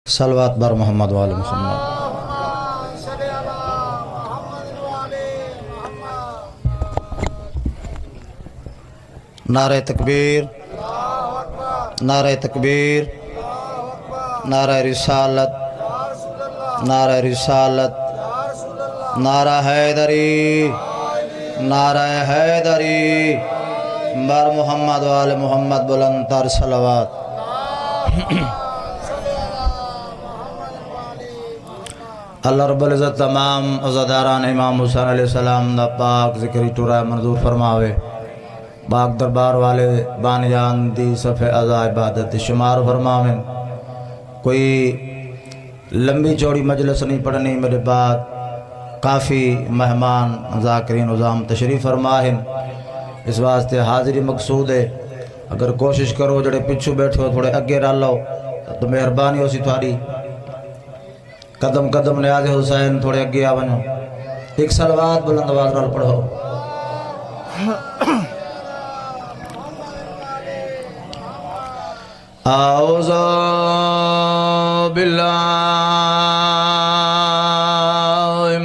صلوات بر محمد وآل محمد۔ نعرہ تکبیر، نعرہ تکبیر، نعرہ رسالت، نعرہ رسالت، نعرہ حیدری، نعرہ حیدری، بر محمد وآل محمد بلند تر صلوات۔ اللہ رب العزت تمام عزاداران امام حسین علیہ السلام دا پاک ذکری ٹورہ منظور فرماوے، پاک دربار والے بانیان دی صفحہ عزا عبادت شمار فرماویں۔ کوئی لمبی چوڑی مجلس نہیں پڑھنی، میرے بعد کافی مہمان ذاکرین نظام تشریف فرمائیں، اس واسطے حاضری مقصود ہے۔ اگر کوشش کرو جڑے پچھو بیٹھے ہو تھوڑے اگے رہ لو تو مہربانی ہو سی تھوڑی، قدم قدم نیاز حسین تھوڑے اگے آونو، ایک صلوات بلند آواز نال پڑھو۔ اعوذ باللہ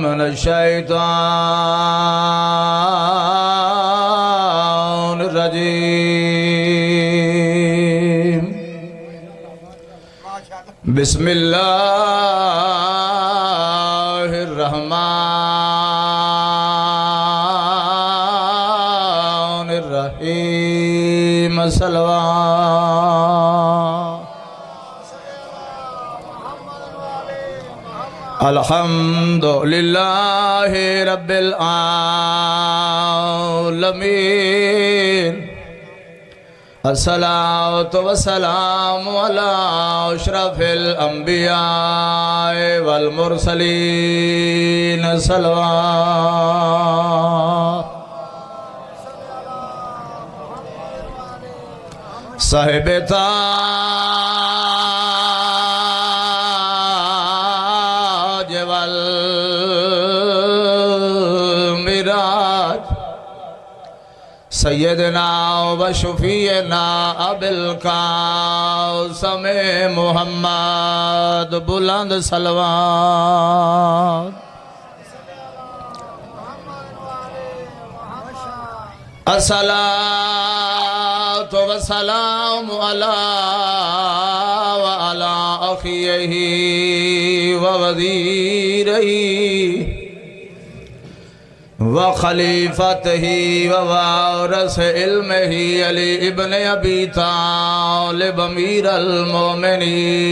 من الشیطان الرجیم، بسم اللہ الرحمن الرحیم، صلوات۔ الحمدللہ رب العالمین، الصلاة والسلام علی اشرف الانبیاء والمرسلین، صلوات۔ صاحب تاج والمراج، سیدنا و شفیعنا ابی القاسم محمد، بلند صلوات۔ الصلاة والسلام علی وعلی اخیہ ووزیرہ وخلیفتہ ووارث علمہ علی ابن ابی طالب امیر المومنین۔